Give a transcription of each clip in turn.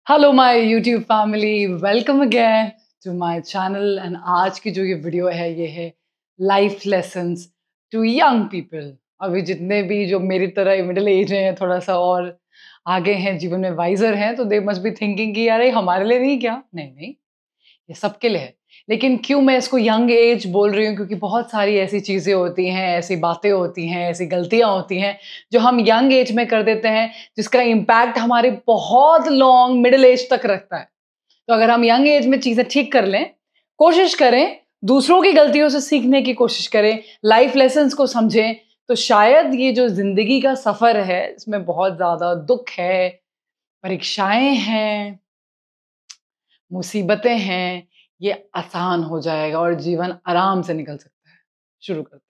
Hello my YouTube family, welcome again to my channel. And आज की जो ये वीडियो है ये है life lessons to young people. अभी जितने भी जो मेरी तरह मिडिल एज हैं, थोड़ा सा और आगे हैं, जीवन में वाइजर हैं, तो दे मस्ट बी थिंकिंग कि यार ये हमारे लिए नहीं, क्या नहीं नहीं, ये सबके लिए है। लेकिन क्यों मैं इसको यंग एज बोल रही हूँ? क्योंकि बहुत सारी ऐसी चीज़ें होती हैं, ऐसी बातें होती हैं, ऐसी गलतियाँ होती हैं जो हम यंग एज में कर देते हैं, जिसका इम्पैक्ट हमारे बहुत लॉन्ग मिडिल एज तक रखता है। तो अगर हम यंग एज में चीज़ें ठीक कर लें, कोशिश करें, दूसरों की गलतियों से सीखने की कोशिश करें, लाइफ लेसन्स को समझें, तो शायद ये जो ज़िंदगी का सफ़र है, इसमें बहुत ज़्यादा दुःख है, परीक्षाएँ हैं, मुसीबतें हैं, ये आसान हो जाएगा और जीवन आराम से निकल सकता है। शुरू करते हैं।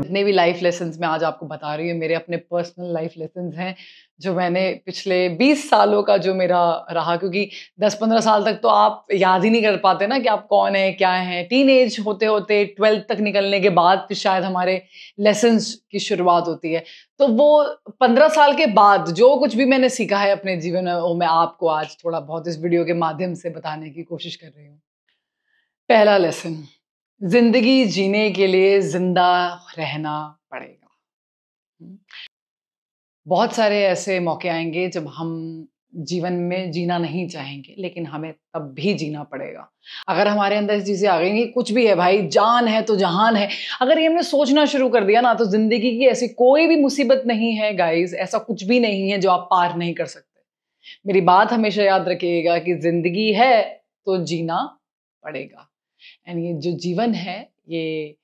जितने भी लाइफ लेसन्स मैं आज आपको बता रही हूँ, मेरे अपने पर्सनल लाइफ लेसन्स हैं, जो मैंने पिछले 20 सालों का जो मेरा रहा, क्योंकि 10-15 साल तक तो आप याद ही नहीं कर पाते ना कि आप कौन हैं, क्या हैं। टीनेज होते-होते 12th तक निकलने के बाद फिर शायद हमारे लेसन्स की शुरुआत होती है। तो वो 15 साल के बाद जो कुछ भी मैंने सीखा है अपने जीवन में, वो मैं आपको आज थोड़ा बहुत इस वीडियो के माध्यम से बताने की कोशिश कर रही हूँ। पहला लेसन, ज़िंदगी जीने के लिए ज़िंदा रहना पड़ेगा। बहुत सारे ऐसे मौके आएँगे जब हम जीवन में जीना नहीं चाहेंगे, लेकिन हमें तब भी जीना पड़ेगा। अगर हमारे अंदर ये चीज़ें आ गई कि कुछ भी है भाई, जान है तो जहान है, अगर ये हमने सोचना शुरू कर दिया ना, तो ज़िंदगी की ऐसी कोई भी मुसीबत नहीं है गाइज़, ऐसा कुछ भी नहीं है जो आप पार नहीं कर सकते। मेरी बात हमेशा याद रखिएगा कि ज़िंदगी है तो जीना पड़ेगा। एंड ये जो जीवन है, ये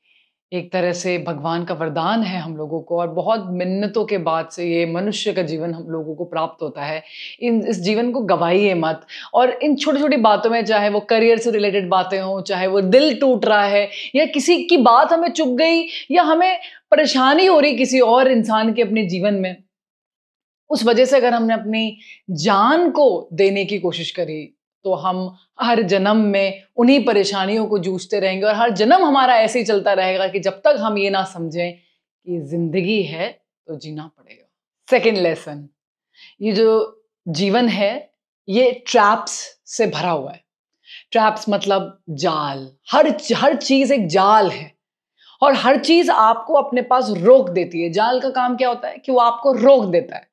एक तरह से भगवान का वरदान है हम लोगों को, और बहुत मिन्नतों के बाद से ये मनुष्य का जीवन हम लोगों को प्राप्त होता है। इस जीवन को गवाइए मत। और इन छोटी-छोटी बातों में, चाहे वो करियर से रिलेटेड बातें हों, चाहे वो दिल टूट रहा है, या किसी की बात हमें चुभ गई, या हमें परेशानी हो रही किसी और इंसान के अपने जीवन में, उस वजह से अगर हमने अपनी जान को देने की कोशिश करी, तो हम हर जन्म में उन्हीं परेशानियों को जूझते रहेंगे, और हर जन्म हमारा ऐसे ही चलता रहेगा कि जब तक हम ये ना समझें कि ज़िंदगी है तो जीना पड़ेगा। सेकंड लेसन, ये जो जीवन है, ये ट्रैप्स से भरा हुआ है। ट्रैप्स मतलब जाल। हर चीज़ एक जाल है, और हर चीज़ आपको अपने पास रोक देती है। जाल का काम क्या होता है कि वो आपको रोक देता है।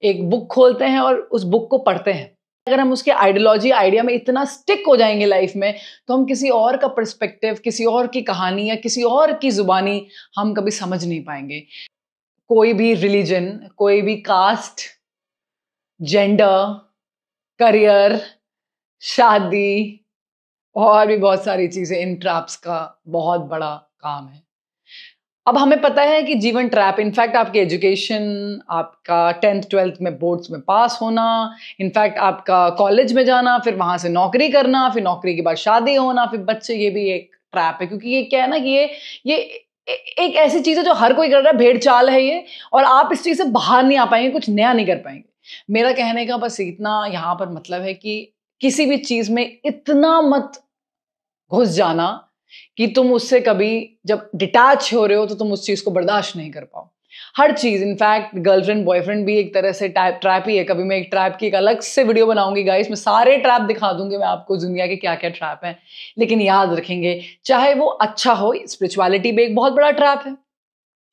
एक बुक खोलते हैं और उस बुक को पढ़ते हैं। अगर हम उसके आइडियोलॉजी, आइडिया में इतना स्टिक हो जाएँगे लाइफ में, तो हम किसी और का पर्सपेक्टिव, किसी और की कहानी या किसी और की ज़ुबानी हम कभी समझ नहीं पाएँगे। कोई भी रिलिजन, कोई भी कास्ट, जेंडर, करियर, शादी और भी बहुत सारी चीज़ें, इन ट्रैप्स का बहुत बड़ा काम है। अब हमें पता है कि जीवन ट्रैप, इनफैक्ट आपकी एजुकेशन, आपका 10th 12th में बोर्ड्स में पास होना, इनफैक्ट आपका कॉलेज में जाना, फिर वहाँ से नौकरी करना, फिर नौकरी के बाद शादी होना, फिर बच्चे, ये भी एक ट्रैप है। क्योंकि ये क्या है ना कि ये एक ऐसी चीज़ है जो हर कोई कर रहा है, भेड़ चाल है ये, और आप इस चीज़ से बाहर नहीं आ पाएँगे, कुछ नया नहीं कर पाएँगे। मेरा कहने का बस इतना यहाँ पर मतलब है कि किसी भी चीज़ में इतना मत घुस जाना कि तुम उससे कभी, जब डिटैच हो रहे हो, तो तुम उस चीज़ को बर्दाश्त नहीं कर पाओ। हर चीज़, इनफैक्ट गर्लफ्रेंड, बॉयफ्रेंड भी एक तरह से ट्रैप ही है। कभी मैं एक ट्रैप की एक अलग से वीडियो बनाऊँगी गाइस, मैं सारे ट्रैप दिखा दूँगी मैं आपको, दुनिया के क्या-क्या ट्रैप हैं। लेकिन याद रखेंगे, चाहे वो अच्छा हो, स्पिरिचुअलिटी भी एक बहुत बड़ा ट्रैप है।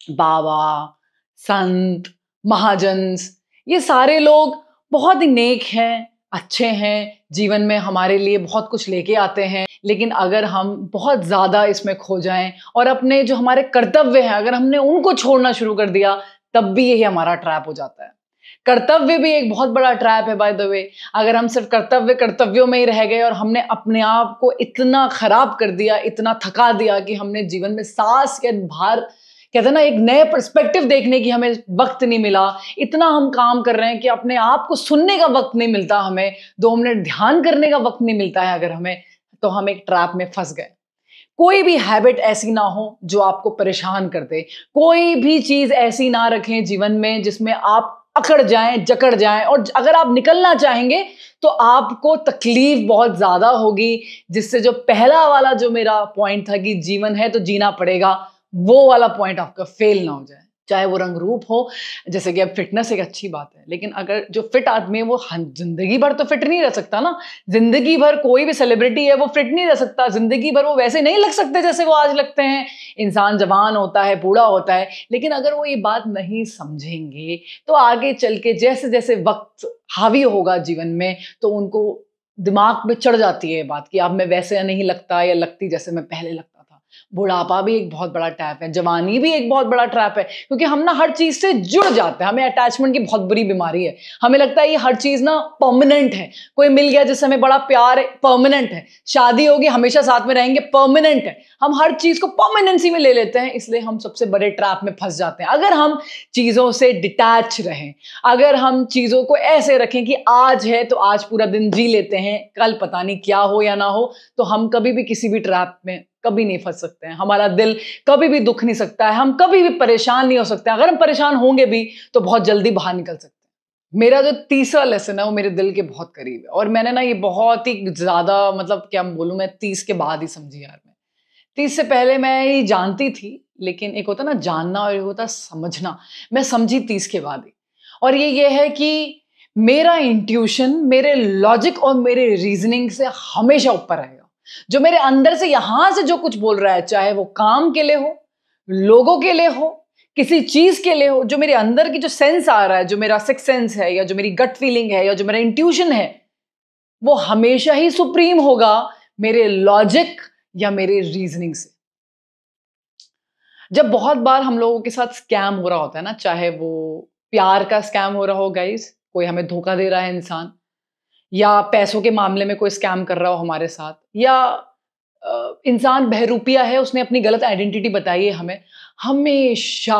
बाबा, संत, महाजन्स, ये सारे लोग बहुत ही नेक हैं, अच्छे हैं, जीवन में हमारे लिए बहुत कुछ लेके आते हैं। लेकिन अगर हम बहुत ज़्यादा इसमें खो जाएँ और अपने जो हमारे कर्तव्य हैं, अगर हमने उनको छोड़ना शुरू कर दिया, तब भी यही हमारा ट्रैप हो जाता है। कर्तव्य भी एक बहुत बड़ा ट्रैप है बाय द वे। अगर हम सिर्फ कर्तव्यों में ही रह गए और हमने अपने आप को इतना खराब कर दिया, इतना थका दिया कि हमने जीवन में सांस के बाहर, कहते हैं ना, एक नए पर्सपेक्टिव देखने की हमें वक्त नहीं मिला। इतना हम काम कर रहे हैं कि अपने आप को सुनने का वक्त नहीं मिलता हमें, 2 मिनट ध्यान करने का वक्त नहीं मिलता है अगर हमें, तो हम एक ट्रैप में फंस गए। कोई भी हैबिट ऐसी ना हो जो आपको परेशान कर दे। कोई भी चीज़ ऐसी ना रखें जीवन में जिसमें आप अकड़ जाएँ, जकड़ जाएँ, और अगर आप निकलना चाहेंगे तो आपको तकलीफ बहुत ज़्यादा होगी, जिससे जो पहला वाला जो मेरा पॉइंट था कि जीवन है तो जीना पड़ेगा, वो वाला पॉइंट आपका फेल ना हो जाए। चाहे वो रंग रूप हो, जैसे कि अब फिटनेस एक अच्छी बात है, लेकिन अगर जो फिट आदमी है वो जिंदगी भर तो फिट नहीं रह सकता ना। जिंदगी भर कोई भी सेलिब्रिटी है वो फिट नहीं रह सकता, जिंदगी भर वो वैसे नहीं लग सकते जैसे वो आज लगते हैं। इंसान जवान होता है, बूढ़ा होता है, लेकिन अगर वो ये बात नहीं समझेंगे तो आगे चल के जैसे जैसे वक्त हावी होगा जीवन में तो उनको दिमाग में चढ़ जाती है ये बात कि अब मैं वैसे नहीं लगता या लगती जैसे मैं पहले लगता था। बुढ़ापा भी एक बहुत बड़ा ट्रैप है, जवानी भी एक बहुत बड़ा ट्रैप है, क्योंकि हम ना हर चीज से जुड़ जाते हैं। हमें अटैचमेंट की बहुत बुरी बीमारी है। हमें लगता है ये हर चीज ना परमानेंट है। कोई मिल गया जिससे हमें बड़ा प्यार है, परमानेंट है। शादी होगी, हमेशा साथ में रहेंगे, परमानेंट है। हम हर चीज को परमानेंसी में ले लेते हैं, इसलिए हम सबसे बड़े ट्रैप में फंस जाते हैं। अगर हम चीजों से डिटैच रहें, अगर हम चीजों को ऐसे रखें कि आज है तो आज पूरा दिन जी लेते हैं, कल पता नहीं क्या हो या ना हो, तो हम कभी भी किसी भी ट्रैप में कभी नहीं फंस सकते हैं। हमारा दिल कभी भी दुख नहीं सकता है, हम कभी भी परेशान नहीं हो सकते। अगर हम परेशान होंगे भी तो बहुत जल्दी बाहर निकल सकते हैं। मेरा जो तीसरा लेसन है वो मेरे दिल के बहुत करीब है, और मैंने ना ये बहुत ही ज्यादा, मतलब क्या बोलूं, मैं 30 के बाद ही समझी यार। मैं 30 से पहले मैं ये जानती थी, लेकिन एक होता ना जानना और एक होता समझना। मैं समझी 30 के बाद ही, और ये है कि मेरा इंट्यूशन, मेरे लॉजिक और मेरे रीजनिंग से हमेशा ऊपर रहेगा। जो मेरे अंदर से यहां से जो कुछ बोल रहा है, चाहे वो काम के लिए हो, लोगों के लिए हो, किसी चीज के लिए हो, जो मेरे अंदर की जो सेंस आ रहा है, जो मेरा सिक्स सेंस है या जो मेरी गट फीलिंग है या जो मेरा इंट्यूशन है, वो हमेशा ही सुप्रीम होगा मेरे लॉजिक या मेरे रीजनिंग से। जब बहुत बार हम लोगों के साथ स्कैम हो रहा होता है ना, चाहे वो प्यार का स्कैम हो रहा हो गाइस, कोई हमें धोखा दे रहा है इंसान, या पैसों के मामले में कोई स्कैम कर रहा हो हमारे साथ, या इंसान बहरूपिया है, उसने अपनी गलत आइडेंटिटी बताई है हमें, हमेशा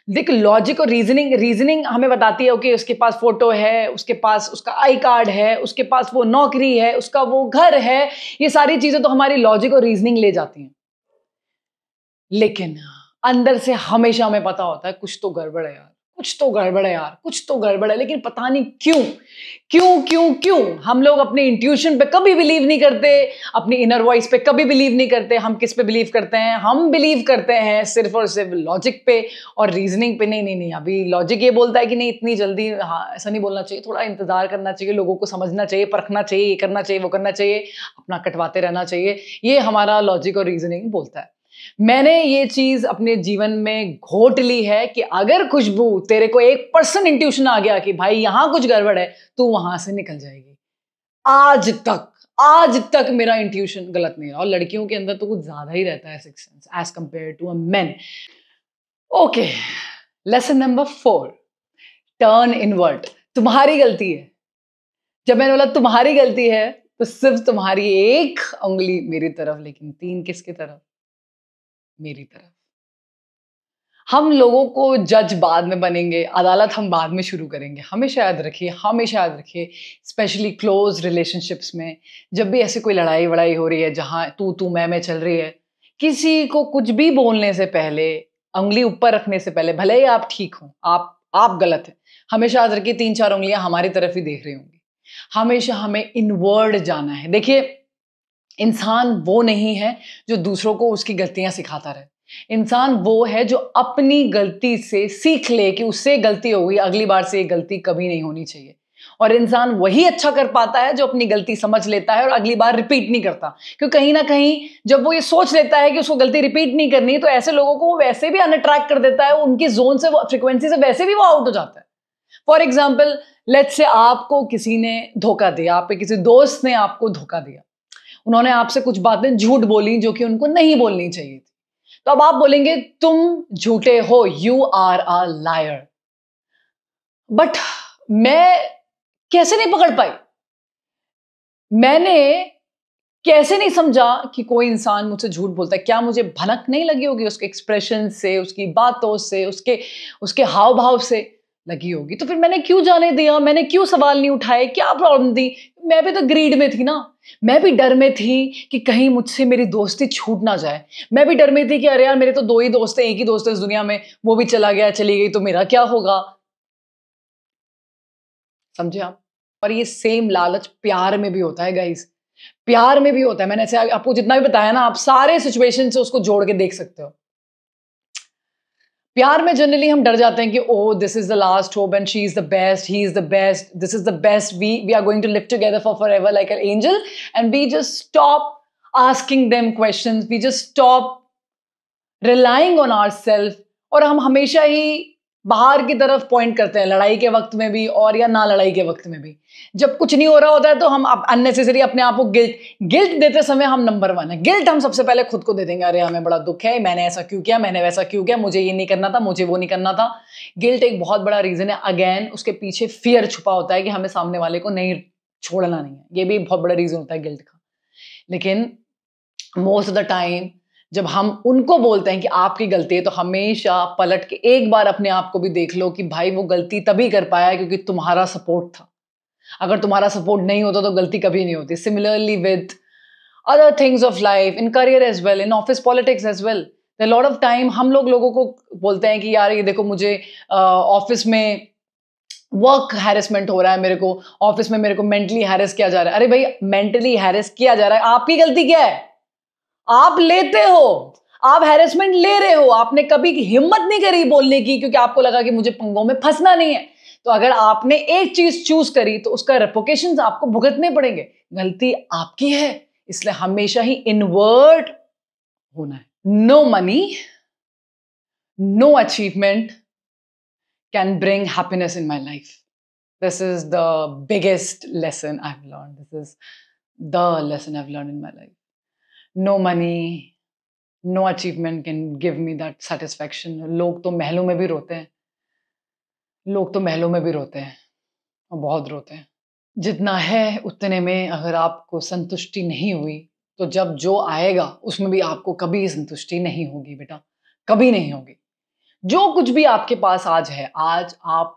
देख लॉजिक और रीजनिंग हमें बताती है कि उसके पास फोटो है, उसके पास उसका आई कार्ड है, उसके पास वो नौकरी है, उसका वो घर है, ये सारी चीजें तो हमारी लॉजिक और रीजनिंग ले जाती हैं। लेकिन अंदर से हमेशा हमें पता होता है कुछ तो गड़बड़ है यार, कुछ तो गड़बड़ है यार, कुछ तो गड़बड़ है, लेकिन पता नहीं क्यों क्यों क्यों क्यों हम लोग अपने इंट्यूशन पे कभी बिलीव नहीं करते, अपनी इनर वॉइस पे कभी बिलीव नहीं करते। हम किस पे बिलीव करते हैं? हम बिलीव करते हैं सिर्फ और सिर्फ लॉजिक पे और रीजनिंग पे। नहीं, अभी लॉजिक ये बोलता है कि नहीं इतनी जल्दी, हाँ ऐसा नहीं बोलना चाहिए, थोड़ा इंतजार करना चाहिए, लोगों को समझना चाहिए, परखना चाहिए, ये करना चाहिए, वो करना चाहिए, अपना कटवाते रहना चाहिए। ये हमारा लॉजिक और रीजनिंग बोलता है। मैंने ये चीज अपने जीवन में घोट ली है कि अगर खुशबू तेरे को 1% इंट्यूशन आ गया कि भाई यहां कुछ गड़बड़ है, तू वहां से निकल जाएगी। आज तक मेरा इंट्यूशन गलत नहीं रहा, और लड़कियों के अंदर तो कुछ ज्यादा ही रहता है six sense as compare to a men. Okay, lesson number 4, turn invert. तुम्हारी गलती है। जब मैंने बोला तुम्हारी गलती है तो सिर्फ तुम्हारी एक उंगली मेरी तरफ, लेकिन 3 किसकी तरफ? मेरी तरफ। हम लोगों को जज बाद में बनेंगे, अदालत हम बाद में शुरू करेंगे। हमेशा याद रखिए, हमेशा याद रखिए, स्पेशली क्लोज रिलेशनशिप्स में जब भी ऐसी कोई लड़ाई वड़ाई हो रही है जहां तू मैं चल रही है, किसी को कुछ भी बोलने से पहले, उंगली ऊपर रखने से पहले, भले ही आप ठीक हो, आप गलत है, हमेशा याद रखिए 3-4 उंगलियां हमारी तरफ ही देख रही होंगी। हमेशा हमें इनवर्ड जाना है। देखिए, इंसान वो नहीं है जो दूसरों को उसकी गलतियां सिखाता रहे। इंसान वो है जो अपनी गलती से सीख ले कि उससे गलती हो गई, अगली बार से ये गलती कभी नहीं होनी चाहिए। और इंसान वही अच्छा कर पाता है जो अपनी गलती समझ लेता है और अगली बार रिपीट नहीं करता। क्योंकि कहीं ना कहीं जब वो ये सोच लेता है कि उसको गलती रिपीट नहीं करनी, तो ऐसे लोगों को वो वैसे भी अनअट्रैक्ट कर देता है, उनकी जोन से, फ्रिक्वेंसी से वैसे भी वो आउट हो जाता है। फॉर एग्जाम्पल, लेट्स से आपको किसी ने धोखा दिया, आपके किसी दोस्त ने आपको धोखा दिया, उन्होंने आपसे कुछ बातें झूठ बोली जो कि उनको नहीं बोलनी चाहिए थी, तो अब आप बोलेंगे तुम झूठे हो, you are a liar. But मैं कैसे नहीं पकड़ पाई? मैंने कैसे नहीं समझा कि कोई इंसान मुझसे झूठ बोलता है? क्या मुझे भनक नहीं लगी होगी उसके एक्सप्रेशन से, उसकी बातों से, उसके हाव भाव से लगी होगी? तो फिर मैंने क्यों जाने दिया? मैंने क्यों सवाल नहीं उठाए? क्या प्रॉब्लम थी? मैं भी तो ग्रीड में थी ना। मैं भी डर में थी कि कहीं मुझसे मेरी दोस्ती छूट ना जाए। मैं भी डर में थी कि अरे यार, मेरे तो 2 ही दोस्त हैं, एक ही दोस्त है इस दुनिया में, वो भी चला गया, चली गई तो मेरा क्या होगा? समझे आप? और ये सेम लालच प्यार में भी होता है गाइस। प्यार में भी होता है। मैंने ऐसे आपको जितना भी बताया ना, आप सारे सिचुएशन से उसको जोड़ के देख सकते हो। प्यार में जनरली हम डर जाते हैं कि oh this is the last hope and she is the best, he is the best, this is the best, we are going to live together forever like an angel, and we just stop asking them questions, we just stop relying on ourself, और हम हमेशा ही बाहर की तरफ point करते हैं, लड़ाई के वक्त में भी और या ना लड़ाई के वक्त में भी। जब कुछ नहीं हो रहा होता है तो हम अननेसेसरी अपने आप को गिल्ट देते समय हम नंबर 1 है। गिल्ट हम सबसे पहले खुद को दे देंगे, अरे हमें बड़ा दुख है, मैंने ऐसा क्यों किया, मैंने वैसा क्यों किया, मुझे ये नहीं करना था, मुझे वो नहीं करना था। गिल्ट एक बहुत बड़ा रीजन है। अगेन उसके पीछे फियर छुपा होता है कि हमें सामने वाले को नहीं छोड़ना नहीं है, ये भी बहुत बड़ा रीजन होता है गिल्ट का। लेकिन मोस्ट ऑफ द टाइम जब हम उनको बोलते हैं कि आपकी गलती है, तो हमेशा पलट के एक बार अपने आप को भी देख लो कि भाई वो गलती तभी कर पाया क्योंकि तुम्हारा सपोर्ट था। अगर तुम्हारा सपोर्ट नहीं होता तो गलती कभी नहीं होती। Similarly with other things of life, in career as well, in office politics as well, lot of time हम लोगों को बोलते हैं कि यार ये देखो मुझे ऑफिस में वर्क हैरेसमेंट हो रहा है, मेरे को ऑफिस में मेरे को मेंटली हैरेस किया जा रहा है। अरे भाई मेंटली हैरेस किया जा रहा है, आपकी गलती क्या है? आप लेते हो, आप हैरेसमेंट ले रहे हो, आपने कभी हिम्मत नहीं करी बोलने की क्योंकि आपको लगा कि मुझे पंगों में फंसना नहीं है। तो अगर आपने एक चीज चूज करी तो उसका रेपोकेशंस आपको भुगतने पड़ेंगे। गलती आपकी है, इसलिए हमेशा ही इनवर्ट होना है। No money, no achievement can bring happiness in my life. This is the biggest lesson I have learned, this is the lesson I have learned in my life. No money, no achievement can give me that satisfaction. लोग तो महलों में भी रोते हैं, लोग तो महलों में भी रोते हैं और बहुत रोते हैं। जितना है उतने में अगर आपको संतुष्टि नहीं हुई तो जब जो आएगा उसमें भी आपको कभी संतुष्टि नहीं होगी बेटा, कभी नहीं होगी। जो कुछ भी आपके पास आज है, आज आप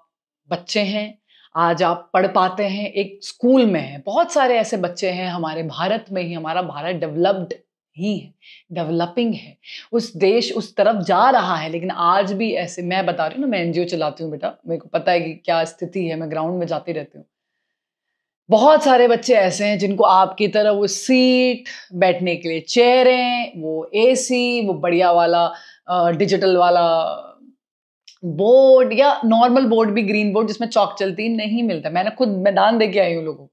बच्चे हैं, आज आप पढ़ पाते हैं, एक स्कूल में हैं। बहुत सारे ऐसे बच्चे हैं हमारे भारत में ही, हमारा भारत डेवलप्ड ही है, डेवलपिंग है, उस देश उस तरफ जा रहा है। लेकिन आज भी ऐसे, मैं बता रही हूँ ना, मैं एनजीओ चलाती हूँ बेटा, मेरे को पता है कि क्या स्थिति है, मैं ग्राउंड में जाती रहती हूँ। बहुत सारे बच्चे ऐसे हैं जिनको आपकी तरह वो सीट, बैठने के लिए चेयरें, वो एसी, वो बढ़िया वाला डिजिटल वाला बोर्ड या नॉर्मल बोर्ड भी, ग्रीन बोर्ड जिसमें चौक चलती, नहीं मिलता। मैंने खुद मैदान दे के आई हूँ, लोगों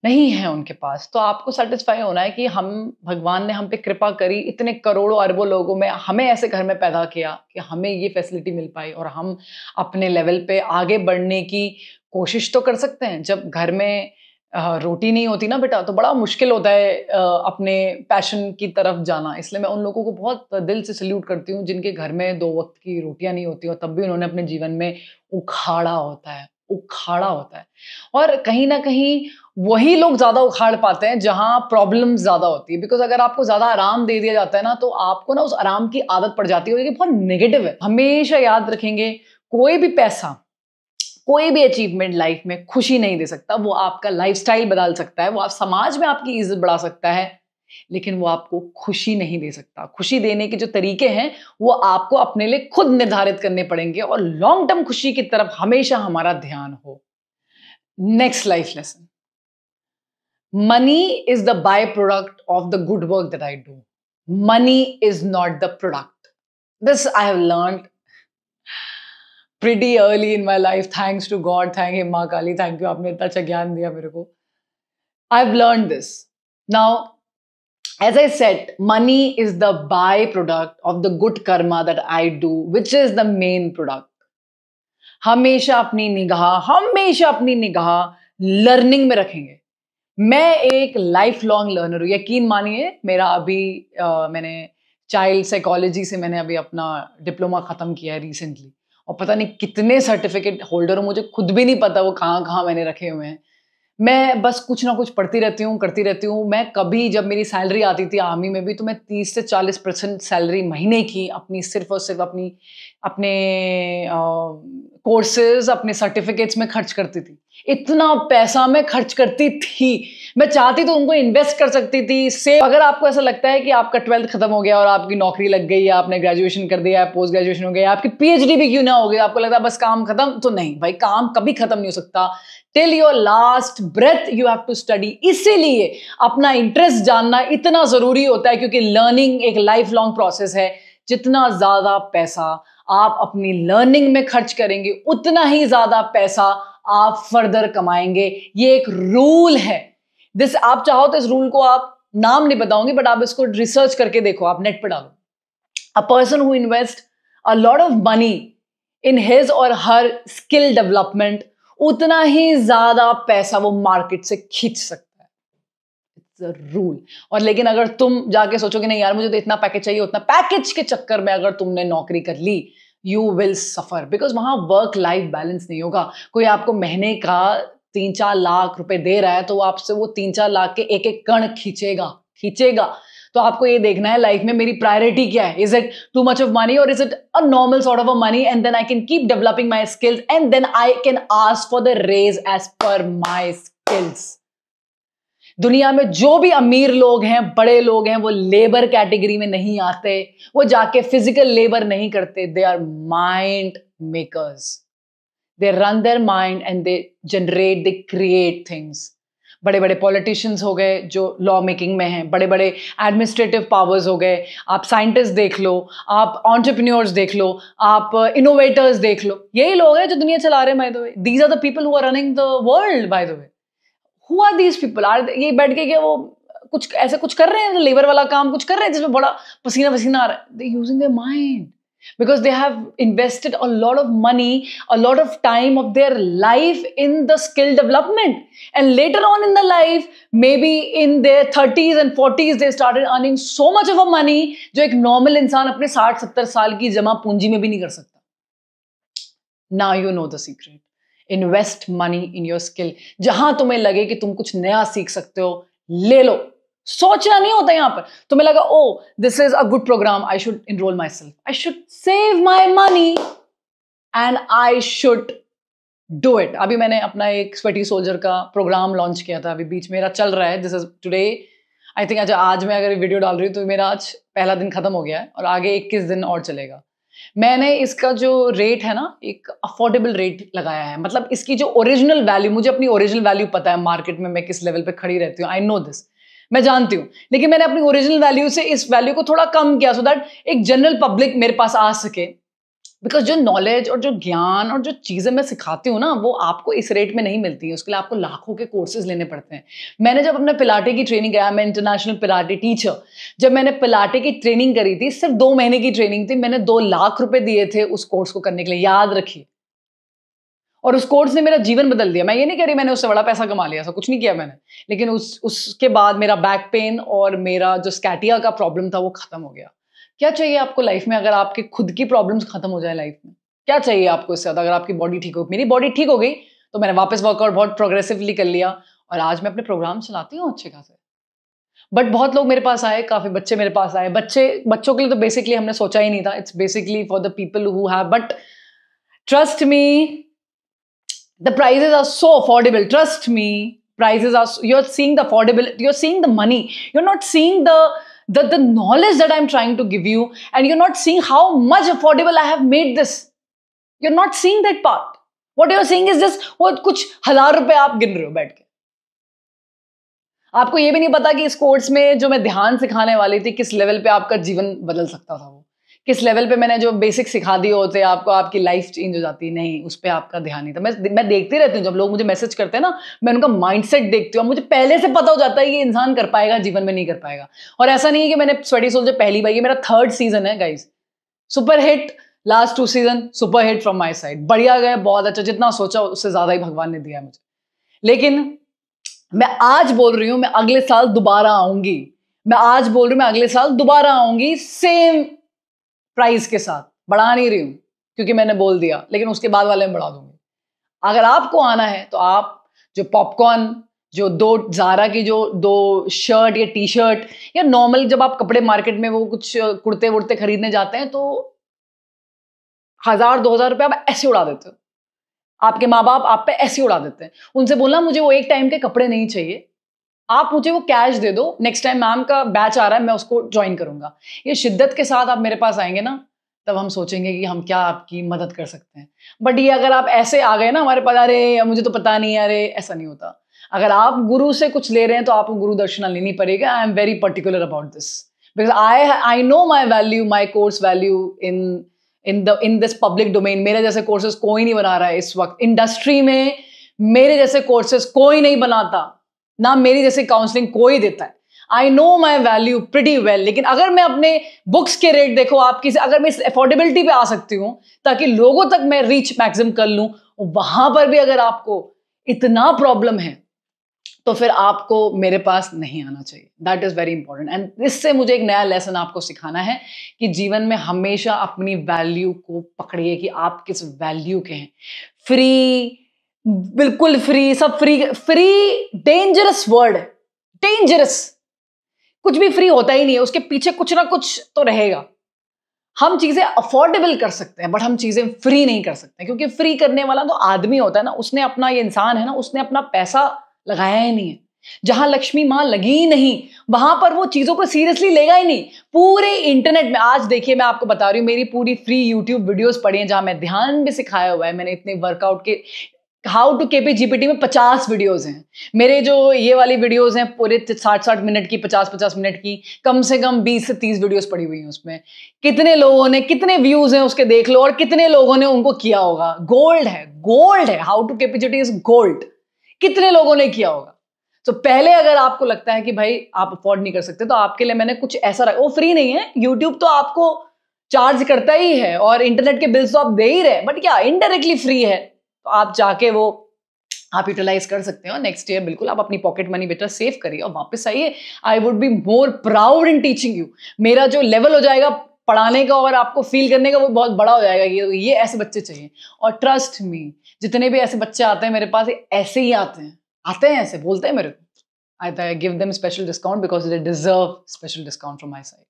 नहीं है उनके पास। तो आपको सेटिस्फाई होना है कि हम, भगवान ने हम पे कृपा करी, इतने करोड़ों अरबों लोगों में हमें ऐसे घर में पैदा किया कि हमें ये फैसिलिटी मिल पाई और हम अपने लेवल पे आगे बढ़ने की कोशिश तो कर सकते हैं। जब घर में रोटी नहीं होती ना बेटा, तो बड़ा मुश्किल होता है अपने पैशन की तरफ जाना। इसलिए मैं उन लोगों को बहुत दिल से सल्यूट करती हूँ जिनके घर में 2 वक्त की रोटियां नहीं होती और तब भी उन्होंने अपने जीवन में उखाड़ा होता है, उखाड़ा होता है। और कहीं ना कहीं वही लोग ज्यादा उखाड़ पाते हैं जहां प्रॉब्लम ज्यादा होती है। बिकॉज अगर आपको ज्यादा आराम दे दिया जाता है ना, तो आपको ना उस आराम की आदत पड़ जाती है, ये बहुत नेगेटिव है। हमेशा याद रखेंगे, कोई भी पैसा, कोई भी अचीवमेंट लाइफ में खुशी नहीं दे सकता। वो आपका लाइफस्टाइल बदल सकता है, वो आप समाज में आपकी इज्जत बढ़ा सकता है, लेकिन वो आपको खुशी नहीं दे सकता। खुशी देने के जो तरीके हैं वो आपको अपने लिए खुद निर्धारित करने पड़ेंगे और लॉन्ग टर्म खुशी की तरफ हमेशा हमारा ध्यान हो। Next life lesson, money is the byproduct of the good work that I do. Money is not the product. This I have learned pretty early in my life. Thanks to God, thank Him, माँ काली, thank you, आपने इतना अच्छा ज्ञान दिया मेरे को। I've learned this. Now, as I said, money is the byproduct of the good karma that I do, which is the main product. हमेशा अपनी निगाह लर्निंग में रखेंगे। मैं एक लाइफ लॉन्ग लर्नर हूँ, यकीन मानिए। मेरा अभी मैंने चाइल्ड साइकोलॉजी से मैंने अभी अपना डिप्लोमा खत्म किया है रिसेंटली, और पता नहीं कितने सर्टिफिकेट होल्डर हूँ, मुझे खुद भी नहीं पता वो कहाँ कहाँ मैंने रखे हुए हैं। मैं बस कुछ ना कुछ पढ़ती रहती हूँ, करती रहती हूँ। मैं कभी, जब मेरी सैलरी आती थी आर्मी में भी, तो मैं 30 से 40% सैलरी महीने की अपनी सिर्फ और सिर्फ अपने कोर्सेज, अपने सर्टिफिकेट्स में खर्च करती थी। इतना पैसा मैं खर्च करती थी। मैं चाहती तो उनको इन्वेस्ट कर सकती थी। से अगर आपको ऐसा लगता है कि आपका 12th खत्म हो गया और आपकी नौकरी लग गई, या आपने ग्रेजुएशन कर दिया, पोस्ट ग्रेजुएशन हो गया, आपकी पीएचडी भी क्यों ना हो गई, आपको लगता है बस काम खत्म, तो नहीं भाई, काम कभी खत्म नहीं हो सकता। Till your last breath you have to study. इसीलिए अपना इंटरेस्ट जानना इतना जरूरी होता है, क्योंकि लर्निंग एक लाइफ लॉन्ग प्रोसेस है। जितना ज्यादा पैसा आप अपनी लर्निंग में खर्च करेंगे उतना ही ज्यादा पैसा आप फर्दर कमाएंगे। ये एक रूल है। दिस आप चाहो तो इस रूल को आप नाम नहीं बताऊंगी, बट आप इसको रिसर्च करके देखो, आप नेट पे डालो। A person who invest a lot of money in his और हर स्किल डेवलपमेंट, उतना ही ज्यादा पैसा वो मार्केट से खींच सकता है। It's a rule. और लेकिन अगर तुम जाके सोचोगे नहीं यार मुझे तो इतना पैकेज चाहिए, उतना पैकेज के चक्कर में अगर तुमने नौकरी कर ली, यू विल सफर, बिकॉज वहां वर्क लाइफ बैलेंस नहीं होगा। कोई आपको महीने का 3-4 लाख रुपए दे रहा है तो वो आपसे वो 3-4 लाख के एक एक कण खींचेगा। तो आपको ये देखना है लाइफ में मेरी प्रायोरिटी क्या है। Is it too much of money और is it a normal sort of a money, and then I can keep developing my skills and then I can ask for the raise as per my skills. दुनिया में जो भी अमीर लोग हैं, बड़े लोग हैं, वो लेबर कैटेगरी में नहीं आते, वो जाके फिजिकल लेबर नहीं करते। They are mind makers. They run their mind and they generate, they create things. बड़े बड़े पॉलिटिशियंस हो गए जो लॉ मेकिंग में हैं, बड़े बड़े एडमिनिस्ट्रेटिव पावर्स हो गए, आप साइंटिस्ट देख लो, आप एंटरप्रेन्योर्स देख लो, आप इनोवेटर्स देख लो, यही लोग हैं जो दुनिया चला रहे हैं। By the way these are the people who are running the world. By the way who are these people? ये बैठ के क्या वो कुछ ऐसे कुछ कर रहे हैं, लेबर वाला काम कुछ कर रहे हैं जिसमें बड़ा पसीना पसीना आ रहा है? They using their mind because they have invested a lot of money, a lot of time of their life in the skill development, and later on in the life, maybe in their 30s and 40s, they started earning so much of a money जो एक normal इंसान अपने 60-70 साल की जमा पूंजी में भी नहीं कर सकता। Now you know the secret. Invest money in your skill. जहां तुम्हें लगे कि तुम कुछ नया सीख सकते हो, ले लो। सोचना नहीं होता यहां पर। तुम्हें लगा oh this is a good program, I should enrol myself, I should save my money and I should do it. अभी मैंने अपना एक स्वेटी सोल्जर का प्रोग्राम लॉन्च किया था, अभी बीच मेरा चल रहा है। This is today I think. अच्छा आज मैं अगर वीडियो डाल रही हूँ तो मेरा आज पहला दिन खत्म हो गया है और आगे 21 दिन और चलेगा। मैंने इसका जो रेट है ना, एक अफोर्डेबल रेट लगाया है। मतलब इसकी जो ओरिजिनल वैल्यू, मुझे अपनी ओरिजिनल वैल्यू पता है मार्केट में मैं किस लेवल पे खड़ी रहती हूँ, आई नो दिस, मैं जानती हूँ। लेकिन मैंने अपनी ओरिजिनल वैल्यू से इस वैल्यू को थोड़ा कम किया सो दैट एक जनरल पब्लिक मेरे पास आ सके। बिकॉज जो नॉलेज और जो ज्ञान और जो चीजें मैं सिखाती हूँ ना, वो आपको इस रेट में नहीं मिलती है। उसके लिए आपको लाखों के कोर्सेज लेने पड़ते हैं। मैंने जब अपने पिलाटे की ट्रेनिंग किया, मैं इंटरनेशनल पिलाटे टीचर, जब मैंने पिलाटे की ट्रेनिंग करी थी, सिर्फ 2 महीने की ट्रेनिंग थी, मैंने 2 लाख रुपए दिए थे उस कोर्स को करने के लिए, याद रखिए। और उस कोर्स ने मेरा जीवन बदल दिया। मैं ये नहीं कह रही मैंने उससे बड़ा पैसा कमा लिया, ऐसा कुछ नहीं किया मैंने। लेकिन उसके बाद मेरा बैक पेन और मेरा जो स्कैटिया का प्रॉब्लम था वो खत्म हो गया। क्या चाहिए आपको लाइफ में? अगर आपके खुद की प्रॉब्लम्स खत्म हो जाए लाइफ में, क्या चाहिए आपको इससे ज्यादा? अगर आपकी बॉडी ठीक हो, मेरी बॉडी ठीक हो गई तो मैंने वापस वर्कआउट बहुत प्रोग्रेसिवली कर लिया और आज मैं अपने प्रोग्राम चलाती हूँ अच्छे खासे। बट बहुत लोग मेरे पास आए, काफी बच्चे मेरे पास आए। बच्चों के लिए तो बेसिकली हमने सोचा ही नहीं था। It's basically for the people who have, but trust me, the prices are so affordable. Trust me, prices are, you're seeing the affordability, you're seeing the money, you're not seeing the knowledge that I'm trying to give you, and you're not seeing how much affordable I have made this. You're not seeing that part. What you're seeing is just वो कुछ 1000 रुपए आप गिन रहे हो बैठ के। आपको ये भी नहीं पता कि इस कोर्स में जो मैं ध्यान सिखाने वाली थी, किस लेवल पे आपका जीवन बदल सकता था। वो किस लेवल पे मैंने जो बेसिक सिखा दिए होते आपको, आपकी लाइफ चेंज हो जाती। नहीं, उस पर आपका ध्यान नहीं था। मैं देखती रहती हूँ जब लोग मुझे मैसेज करते हैं ना, मैं उनका माइंडसेट देखती हूँ। मुझे पहले से पता हो जाता है कि इंसान कर पाएगा, जीवन में नहीं कर पाएगा। और ऐसा नहीं है कि मैंने स्वेटी सोल्जर पहली बार, ये मेरा 3rd सीजन है guys. Super hit last 2 season, super hit from my side. बढ़िया गया, बहुत अच्छा। जितना सोचा उससे ज्यादा ही भगवान ने दिया है मुझे। लेकिन मैं आज बोल रही हूँ मैं अगले साल दोबारा आऊंगी। मैं आज बोल रही हूँ मैं अगले साल दोबारा आऊंगी सेम प्राइस के साथ। बढ़ा नहीं रही हूं क्योंकि मैंने बोल दिया, लेकिन उसके बाद वाले में बढ़ा दूंगी। अगर आपको आना है तो आप जो पॉपकॉर्न, जो 2 ज़ारा की जो 2 शर्ट या टी शर्ट, या नॉर्मल जब आप कपड़े मार्केट में वो कुछ कुर्ते वुर्ते खरीदने जाते हैं तो 1000-2000 रुपये आप ऐसे उड़ा देते हो। आपके माँ बाप आप पे ऐसे उड़ा देते हैं। उनसे बोलना मुझे वो एक टाइम के कपड़े नहीं चाहिए, आप मुझे वो कैश दे दो, नेक्स्ट टाइम मैम का बैच आ रहा है मैं उसको ज्वाइन करूंगा। ये शिद्दत के साथ आप मेरे पास आएंगे ना, तब हम सोचेंगे कि हम क्या आपकी मदद कर सकते हैं। बट ये अगर आप ऐसे आ गए ना हमारे पास, अरे मुझे तो पता नहीं, अरे ऐसा नहीं होता। अगर आप गुरु से कुछ ले रहे हैं तो आपको गुरु दक्षिणा लेनी पड़ेगी। I am very particular about this. Because I know my value, my course value in this public domain. मेरे जैसे कोर्सेज कोई नहीं बना रहा है इस वक्त इंडस्ट्री में, मेरे जैसे कोर्सेज कोई नहीं बनाता, ना मेरी जैसे काउंसलिंग कोई देता है। I know my value pretty well. लेकिन अगर मैं अपने बुक्स के रेट देखो, आपकी अगर मैं इस अफोर्डेबिलिटी पे आ सकती हूं ताकि लोगों तक मैं रीच मैक्सिमम कर लूं, वहां पर भी अगर आपको इतना प्रॉब्लम है तो फिर आपको मेरे पास नहीं आना चाहिए। That is very important. And इससे मुझे एक नया लेसन आपको सिखाना है कि जीवन में हमेशा अपनी वैल्यू को पकड़िए कि आप किस वैल्यू के हैं। फ्री, बिल्कुल फ्री, सब फ्री। फ्री डेंजरस वर्ड है, डेंजरस। कुछ भी फ्री होता ही नहीं है, उसके पीछे कुछ ना कुछ तो रहेगा। हम चीजें अफोर्डेबल कर सकते हैं बट हम चीजें फ्री नहीं कर सकते, क्योंकि फ्री करने वाला तो आदमी होता है ना, उसने अपना, ये इंसान है ना, उसने अपना पैसा लगाया ही नहीं है। जहां लक्ष्मी मां लगी ही नहीं वहां पर वो चीजों को सीरियसली लेगा ही नहीं। पूरे इंटरनेट में आज देखिए, मैं आपको बता रही हूं, मेरी पूरी फ्री यूट्यूब वीडियोस पड़ी हैं जहां मैं ध्यान भी सिखाया हुआ है। मैंने इतने वर्कआउट के, हाउ टू केपी जीपीटी में 50 वीडियोस हैं मेरे। जो ये वाली वीडियोस हैं पूरे 60-60 मिनट की, 50-50 मिनट की, कम से कम 20 से 30 वीडियोस पड़ी हुई हैं उसमें। कितने लोगों ने, कितने व्यूज हैं उसके देख लो, और कितने लोगों ने उनको किया होगा। गोल्ड है, गोल्ड है। How to KP GPT is gold. कितने लोगों ने किया होगा। तो पहले अगर आपको लगता है कि भाई आप अफोर्ड नहीं कर सकते, तो आपके लिए मैंने कुछ ऐसा रखा। वो फ्री नहीं है, यूट्यूब तो आपको चार्ज करता ही है और इंटरनेट के बिल्स तो आप दे ही रहे, बट क्या इनडायरेक्टली फ्री है, तो आप जाके वो आप यूटिलाइज कर सकते हो। नेक्स्ट ईयर बिल्कुल आप अपनी पॉकेट मनी बेटा सेव करिए और वापस आइए। I would be more proud in teaching you. मेरा जो लेवल हो जाएगा पढ़ाने का और आपको फील करने का, वो बहुत बड़ा हो जाएगा। ये ऐसे बच्चे चाहिए। और ट्रस्ट मी, जितने भी ऐसे बच्चे आते हैं मेरे पास, ऐसे ही आते हैं ऐसे बोलते हैं मेरे को। I give them special discount because they deserve special discount from my side.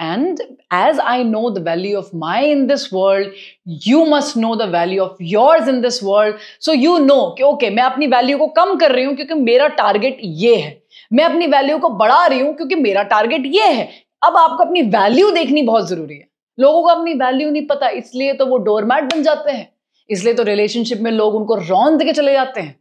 And as I know the value of my in this world, you must know the value of yours in this world. So you know कि okay, मैं अपनी value को कम कर रही हूं क्योंकि मेरा target ये है, मैं अपनी वैल्यू को बढ़ा रही हूं क्योंकि मेरा टारगेट ये है। अब आपको अपनी वैल्यू देखनी बहुत जरूरी है। लोगों को अपनी वैल्यू नहीं पता, इसलिए तो वो डोरमैट बन जाते हैं, इसलिए तो रिलेशनशिप में लोग उनको रौंद के चले जाते हैं,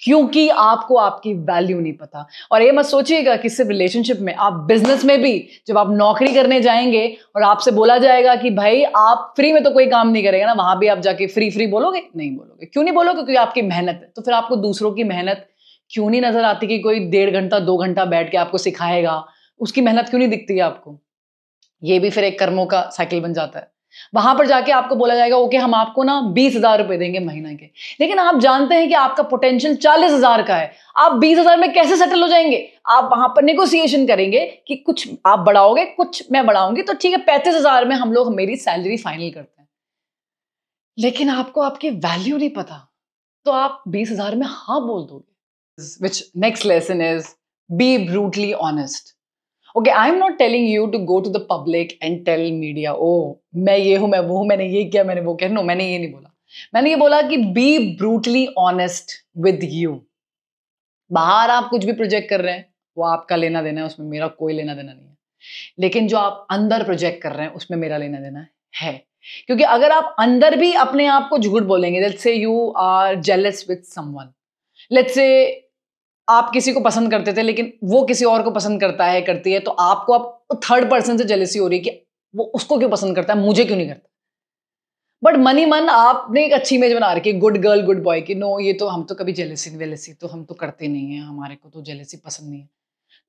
क्योंकि आपको आपकी वैल्यू नहीं पता। और ये मत सोचिएगा कि सिर्फ रिलेशनशिप में, आप बिजनेस में भी जब आप नौकरी करने जाएंगे और आपसे बोला जाएगा कि भाई आप फ्री में तो कोई काम नहीं करेगा ना, वहां भी आप जाके फ्री बोलोगे? नहीं बोलोगे। क्यों नहीं बोलोगे? क्योंकि आपकी मेहनत है। तो फिर आपको दूसरों की मेहनत क्यों नहीं नजर आती कि कोई 1.5 घंटा 2 घंटा बैठ के आपको सिखाएगा, उसकी मेहनत क्यों नहीं दिखती है आपको? ये भी फिर एक कर्मों का साइकिल बन जाता है। वहां पर जाके आपको बोला जाएगा ओके हम आपको ना 20,000 रुपए देंगे महीना के, लेकिन आप जानते हैं कि आपका पोटेंशियल 40,000 का है। आप 20,000 में कैसे सेटल हो जाएंगे? आप वहां पर नेगोशिएशन करेंगे कि कुछ आप बढ़ाओगे, कुछ मैं बढ़ाऊंगी, तो ठीक है 35,000 में हम लोग मेरी सैलरी फाइनल करते हैं। लेकिन आपको आपकी वैल्यू नहीं पता, तो आप 20,000 में हाँ बोल दोगे। Which next lesson is be brutally honest. Okay, I'm not telling you to go to the public and tell media, oh, मैं ये हूं, मैं वो हूं, मैंने ये किया, मैंने वो किया। नो, मैंने ये नहीं बोला। मैंने ये बोला कि be brutally honest with you। बाहर आप कुछ भी प्रोजेक्ट कर रहे हैं, वो आपका लेना देना है, उसमें मेरा कोई लेना देना नहीं है। लेकिन जो आप अंदर प्रोजेक्ट कर रहे हैं, उसमें मेरा लेना देना है। क्योंकि अगर आप अंदर भी अपने आप को झूठ बोलेंगे, let's say you are jealous with someone, let's say आप किसी को पसंद करते थे लेकिन वो किसी और को पसंद करता है, करती है, तो आपको आप थर्ड पर्सन से जेलसी हो रही है कि वो उसको क्यों पसंद करता है, मुझे क्यों नहीं करता। बट मनी मन आपने एक अच्छी इमेज बना रखी है, गुड गर्ल गुड बॉय की। नो, ये तो हम तो कभी जेलसी तो हम तो करते नहीं है, हमारे को तो जेलसी पसंद नहीं है।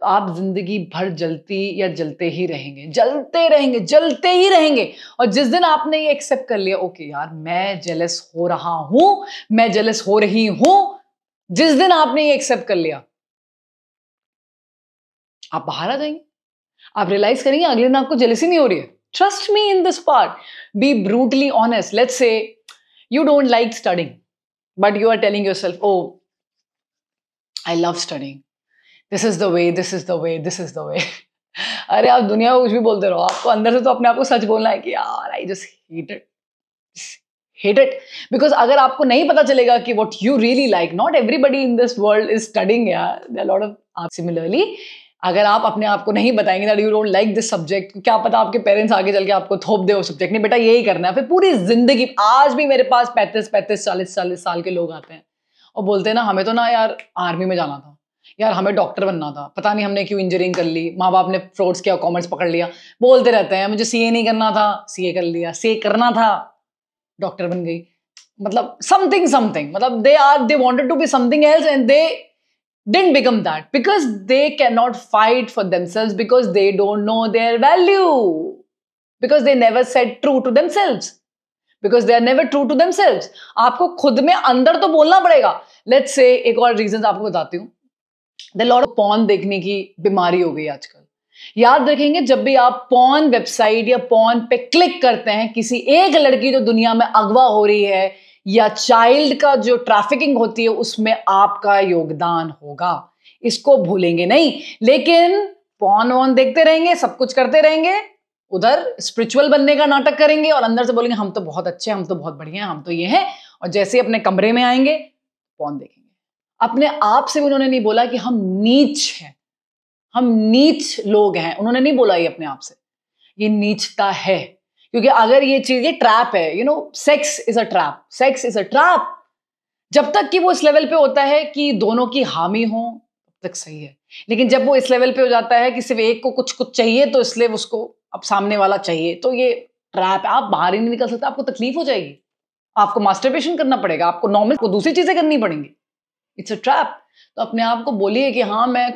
तो आप जिंदगी भर जलती या जलते ही रहेंगे, जलते रहेंगे, जलते ही रहेंगे। और जिस दिन आपने ये एक्सेप्ट कर लिया, ओके यार मैं जेलस हो रहा हूं, मैं जेलस हो रही हूं, जिस दिन आपने ये एक्सेप्ट कर लिया, आप बाहर आ जाएंगे। आप रियलाइज करेंगे अगले दिन आपको जेलसी नहीं हो रही है। Trust me in this part, be brutally honest. Let's say you don't like studying but you are telling yourself, oh I love studying, this is the way, this is the way, this is the way. अरे आप दुनिया को कुछ भी बोलते रहो, आपको अंदर से तो अपने आप को सच बोलना है कि यार I just hate it। because अगर आपको नहीं पता चलेगा कि what you really like, not everybody in this world is studying यार, there are a lot of similarly अगर आप अपने आप को नहीं बताएंगे that you don't like this subject, क्या पता आपके पेरेंट्स आगे चल के आपको थोप दे वो सब्जेक्ट, नहीं बेटा यही करना है। फिर पूरी जिंदगी, आज भी मेरे पास 35 40 साल के लोग आते हैं और बोलते हैं ना हमें तो ना यार आर्मी में जाना था यार हमें डॉक्टर बनना था, पता नहीं हमने क्यों इंजीनियरिंग कर ली, माँ बाप ने फ्रॉड्स किया, कॉमर्स पकड़ लिया, बोलते रहते हैं मुझे सीए नहीं करना था, सीए कर लिया, सीए करना था, डॉक्टर बन गई। मतलब समथिंग समथिंग, मतलब they wanted to be something else and they didn't become that because they cannot fight for themselves, because they don't know their value, because they never said true to themselves, because they are never true to themselves. आपको खुद में अंदर तो बोलना पड़ेगा। Let's say एक और reason आपको बताती हूँ, The lot of porn देखने की बीमारी हो गई आजकल। याद रखेंगे, जब भी आप पॉर्न वेबसाइट या पॉर्न पे क्लिक करते हैं, किसी एक लड़की जो दुनिया में अगवा हो रही है या चाइल्ड का जो ट्रैफिकिंग होती है, उसमें आपका योगदान होगा, इसको भूलेंगे नहीं। लेकिन पॉर्न वॉर्न देखते रहेंगे, सब कुछ करते रहेंगे, उधर स्पिरिचुअल बनने का नाटक करेंगे और अंदर से बोलेंगे हम तो बहुत अच्छे हैं, हम तो बहुत बढ़िया हैं, हम तो ये हैं, और जैसे ही अपने कमरे में आएंगे पॉर्न देखेंगे। अपने आप से भी उन्होंने नहीं बोला कि हम नीच हैं, हम नीच लोग हैं, उन्होंने नहीं बोला ये अपने आप से, ये नीचता है। क्योंकि अगर ये चीज, ये ट्रैप है, you know, sex is a trap, sex is a trap. जब तक कि वो इस लेवल पे होता है कि दोनों की हामी हो तब तक सही है, लेकिन जब वो इस लेवल पे हो जाता है कि सिर्फ एक को कुछ कुछ चाहिए तो इसलिए उसको अब सामने वाला चाहिए, तो ये ट्रैप है, आप बाहर ही नहीं निकल सकते, आपको तकलीफ हो जाएगी, आपको मास्टरबेशन करना पड़ेगा, आपको नॉर्मल को दूसरी चीजें करनी पड़ेंगी। It's a trap. तो अपने आप को बोलिए कि हाँ मैं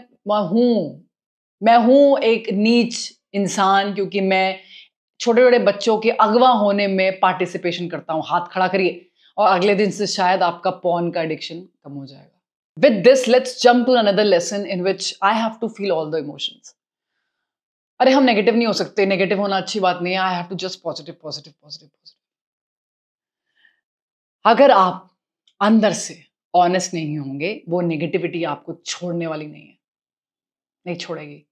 हूं एक नीच इंसान, क्योंकि मैं छोटे छोटे बच्चों के अगवा होने में पार्टिसिपेशन करता हूं। हाथ खड़ा करिए और अगले दिन से शायद आपका पॉर्न का एडिक्शन कम हो जाएगा। With this let's jump to another lesson in which I have to feel all the emotions. अरे हम नेगेटिव नहीं हो सकते, नेगेटिव होना अच्छी बात नहीं है, I have to just positive positive positive positive. अगर आप अंदर से ऑनेस्ट नहीं होंगे, वो नेगेटिविटी आपको छोड़ने वाली नहीं है, नहीं छोड़ेगी।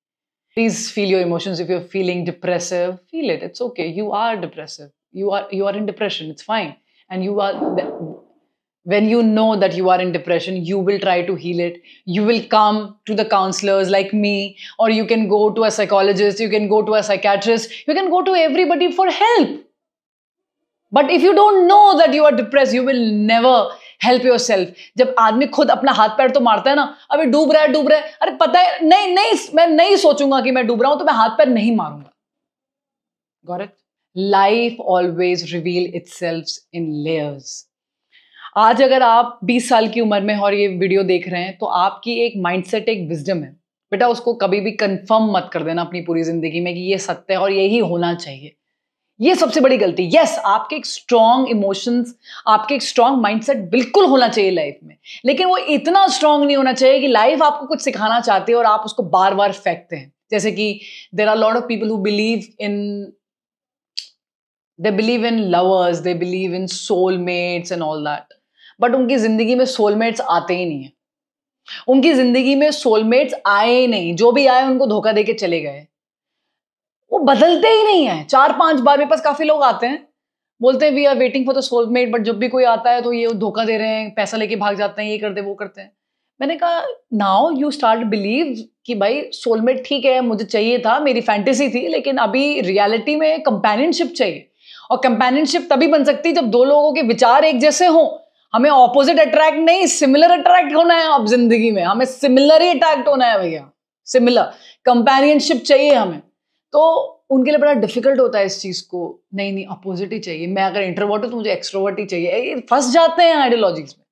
Please feel your emotions. If you're feeling depressive, feel it. It's okay. You are depressive. You are in depression. It's fine. And you are, when you know that you are in depression, you will try to heal it. You will come to the counselors like me, or you can go to a psychologist, you can go to a psychiatrist, you can go to everybody for help. But if you don't know that you are depressed, you will never help your self. जब आदमी खुद अपना हाथ पैर तो मारता है ना, अभी डूब रहा है, अरे पता है नहीं, मैं नहीं सोचूंगा कि मैं डूब रहा हूं तो मैं हाथ पैर नहीं मारूंगा। Got it? Life always reveal itself in layers. आज अगर आप 20 साल की उम्र में और ये वीडियो देख रहे हैं, तो आपकी एक माइंडसेट, एक विजडम है, बेटा उसको कभी भी कंफर्म मत कर देना अपनी पूरी जिंदगी में कि ये सत्य है और यही होना चाहिए। ये सबसे बड़ी गलती। यस, आपके एक स्ट्रॉन्ग इमोशंस, आपके एक स्ट्रॉन्ग माइंडसेट बिल्कुल होना चाहिए लाइफ में, लेकिन वो इतना स्ट्रॉन्ग नहीं होना चाहिए कि लाइफ आपको कुछ सिखाना चाहती है और आप उसको बार बार फेंकते हैं। जैसे कि there are lot of people who believe in lovers, they believe in soulmates and all that, but उनकी जिंदगी में सोलमेट्स आते ही नहीं है। उनकी जिंदगी में सोलमेट्स आए ही नहीं, जो भी आए उनको धोखा देके चले गए, वो बदलते ही नहीं है। 4-5 बार मेरे पास काफी लोग आते हैं, बोलते हैं we are waiting for the soulmate, but जब भी कोई आता है तो ये धोखा दे रहे हैं, पैसा लेके भाग जाते हैं, ये करते वो करते हैं। मैंने कहा नाउ यू स्टार्ट बिलीव कि भाई सोलमेट ठीक है, मुझे चाहिए था, मेरी फैंटेसी थी, लेकिन अभी रियलिटी में कंपेनियनशिप चाहिए। और कंपेनियनशिप तभी बन सकती है जब दो लोगों के विचार एक जैसे हों। हमें ऑपोजिट अट्रैक्ट नहीं, सिमिलर अट्रैक्ट होना है। अब जिंदगी में हमें सिमिलर ही अट्रैक्ट होना है भैया, सिमिलर कंपेनियनशिप चाहिए हमें। तो उनके लिए बड़ा डिफिकल्ट होता है इस चीज को, नहीं अपोजिट ही चाहिए, मैं अगर इंट्रोवर्ट हूं तो मुझे एक्सट्रोवर्ट ही चाहिए, फंस जाते हैं आइडियोलॉजीज में।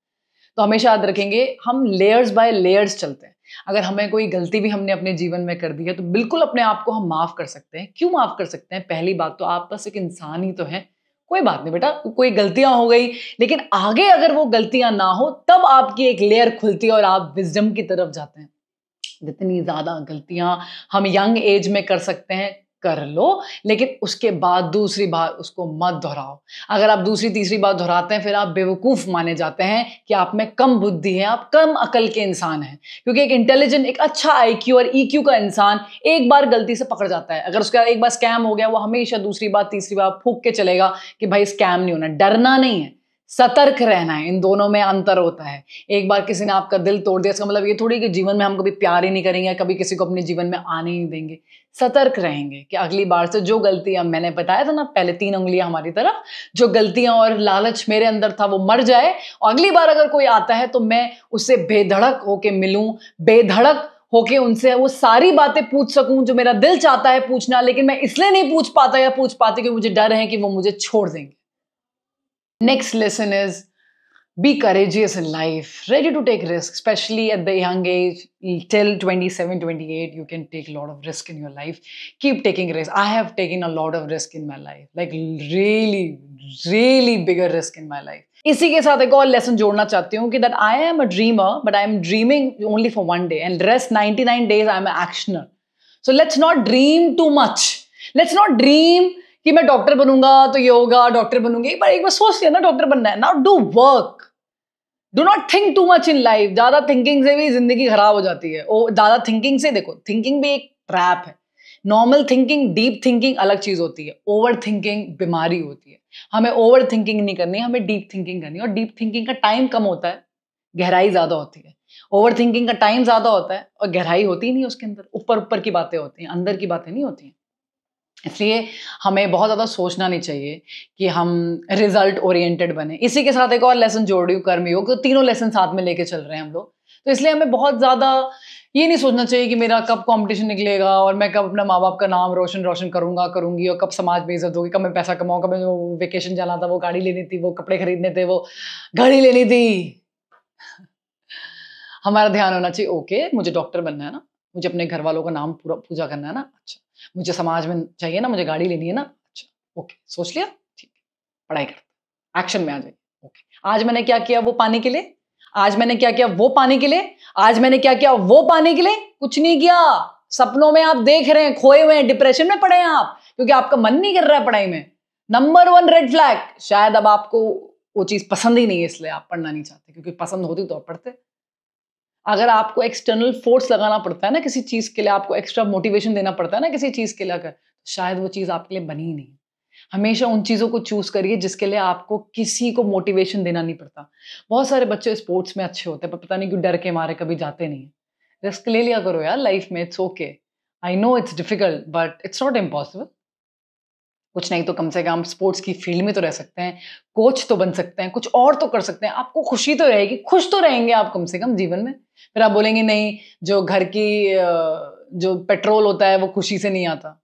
तो हमेशा याद रखेंगे, हम लेयर्स बाय लेयर्स चलते हैं। अगर हमें कोई गलती भी हमने अपने जीवन में कर दी है तो बिल्कुल अपने आप को हम माफ कर सकते हैं। क्यों माफ कर सकते हैं? पहली बात तो आप बस एक इंसान ही तो है, कोई बात नहीं बेटा, कोई गलतियां हो गई, लेकिन आगे अगर वो गलतियां ना हो तब आपकी एक लेयर खुलती है और आप विजडम की तरफ जाते हैं। जितनी ज्यादा गलतियां हम यंग एज में कर सकते हैं कर लो, लेकिन उसके बाद दूसरी बार उसको मत दोहराओ। अगर आप दूसरी तीसरी बार दोहराते हैं फिर आप बेवकूफ माने जाते हैं कि आप में कम बुद्धि है, आप कम अकल के इंसान हैं। क्योंकि एक इंटेलिजेंट, एक अच्छा आईक्यू और ईक्यू का इंसान एक बार गलती से पकड़ जाता है। अगर उसका एक बार स्कैम हो गया, वो हमेशा दूसरी बार तीसरी बार फूंक के चलेगा कि भाई स्कैम नहीं होना। डरना नहीं है, सतर्क रहना है, इन दोनों में अंतर होता है। एक बार किसी ने आपका दिल तोड़ दिया, इसका मतलब ये थोड़ी कि जीवन में हम कभी प्यार ही नहीं करेंगे, कभी किसी को अपने जीवन में आने ही नहीं देंगे। सतर्क रहेंगे कि अगली बार से जो गलतियां, मैंने बताया था ना पहले 3 उंगलियां हमारी तरफ, जो गलतियां और लालच मेरे अंदर था वो मर जाए, और अगली बार अगर कोई आता है तो मैं उससे बेधड़क होके मिलूं, बेधड़क होके उनसे वो सारी बातें पूछ सकूं जो मेरा दिल चाहता है पूछना, लेकिन मैं इसलिए नहीं पूछ पाता या पूछ पाती क्योंकि मुझे डर है कि वो मुझे छोड़ देंगे। Next lesson is be courageous in life, ready to take risks, especially at the young age, till 27, 28, you can take a lot of risk in your life. Keep taking risks. I have taken a lot of risk in my life, like really, really bigger risk in my life. इसी के साथ एक और lesson जोड़ना चाहती हूँ कि that I am a dreamer, but I am dreaming only for one day, and rest 99 days I am an actioner. So let's not dream too much. Let's not dream कि मैं डॉक्टर बनूंगा तो ये होगा, डॉक्टर बनूंगी, एक बार सोच लिया ना डॉक्टर बनना है, now do work, do not think too much in life. ज्यादा थिंकिंग से भी जिंदगी खराब हो जाती है। ज्यादा थिंकिंग से, देखो थिंकिंग भी एक ट्रैप है। नॉर्मल थिंकिंग, डीप थिंकिंग अलग चीज होती है, ओवर थिंकिंग बीमारी होती है। हमें ओवर थिंकिंग नहीं करनी, हमें डीप थिंकिंग करनी है, और डीप थिंकिंग का टाइम कम होता है, गहराई ज्यादा होती है। ओवर थिंकिंग का टाइम ज्यादा होता है और गहराई होती ही नहीं उसके अंदर, ऊपर ऊपर की बातें होती हैं, अंदर की बातें नहीं होती हैं। इसलिए हमें बहुत ज़्यादा सोचना नहीं चाहिए कि हम रिजल्ट ओरिएंटेड बने। इसी के साथ एक और लेसन जोड़ रही हूँ, कर्मयोग, तो तीनों लेसन साथ में लेके चल रहे हैं हम लोग। तो इसलिए हमें बहुत ज़्यादा ये नहीं सोचना चाहिए कि मेरा कब कंपटीशन निकलेगा और मैं कब अपना माँ बाप का नाम रोशन रोशन करूंगी, और कब समाज में इज्जत होगी, कब मैं पैसा कमाऊँ, कब मैं वेकेशन जाना था, वो गाड़ी लेनी थी, वो कपड़े खरीदने थे, वो घड़ी लेनी थी। हमारा ध्यान होना चाहिए, ओके मुझे डॉक्टर बनना है ना, मुझे अपने घर वालों का नाम पूरा पूजा करना है ना, अच्छा मुझे समाज में चाहिए ना, मुझे गाड़ी लेनी है ना, अच्छा ओके सोच लिया, ठीक है, पढ़ाई कर, एक्शन में आ जाइए। ओके, आज मैंने क्या किया वो पाने के लिए, आज मैंने क्या किया वो पाने के लिए, आज मैंने क्या किया वो पाने के लिए, कुछ नहीं किया। सपनों में आप देख रहे हैं, खोए हुए हैं, डिप्रेशन में पड़े हैं आप, क्योंकि आपका मन नहीं कर रहा है पढ़ाई में। नंबर 1 रेड फ्लैग, शायद अब आपको वो चीज पसंद ही नहीं है, इसलिए आप पढ़ना नहीं चाहते, क्योंकि पसंद होती तो आप पढ़ते। अगर आपको एक्सटर्नल फोर्स लगाना पड़ता है ना किसी चीज के लिए, आपको एक्स्ट्रा मोटिवेशन देना पड़ता है ना किसी चीज के लिए, अगर शायद वो चीज आपके लिए बनी ही नहीं। हमेशा उन चीजों को चूज करिए जिसके लिए आपको किसी को मोटिवेशन देना नहीं पड़ता। बहुत सारे बच्चे स्पोर्ट्स में अच्छे होते हैं पर पता नहीं क्यों डर के मारे कभी जाते नहीं। रिस्क ले लिया करो यार लाइफ में, it's okay. I know it's difficult but it's not impossible. कुछ नहीं तो कम से कम स्पोर्ट्स की फील्ड में तो रह सकते हैं, कोच तो बन सकते हैं, कुछ और तो कर सकते हैं, आपको खुशी तो रहेगी, खुश तो रहेंगे आप कम से कम जीवन में। फिर आप बोलेंगे नहीं, जो घर की जो पेट्रोल होता है वो खुशी से नहीं आता।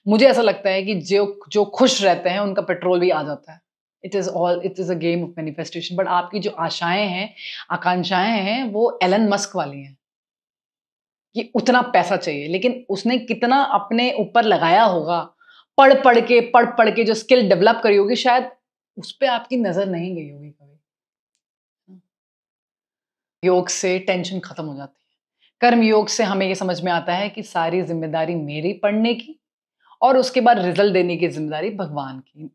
मुझे ऐसा लगता है कि जो जो खुश रहते हैं उनका पेट्रोल भी आ जाता है। It is a game of manifestation. But आपकी जो आशाएं हैं, आकांक्षाएं हैं, वो एलन मस्क वाली हैं कि उतना पैसा चाहिए, लेकिन उसने कितना अपने ऊपर लगाया होगा, पढ़ पढ़ के जो स्किल डेवलप करी होगी, शायद उस पर आपकी नजर नहीं गई होगी कभी। योग से टेंशन खत्म हो जाती है। कर्म योग से हमें ये समझ में आता है कि सारी जिम्मेदारी मेरी पढ़ने की और उसके बाद रिजल्ट देने की जिम्मेदारी भगवान की।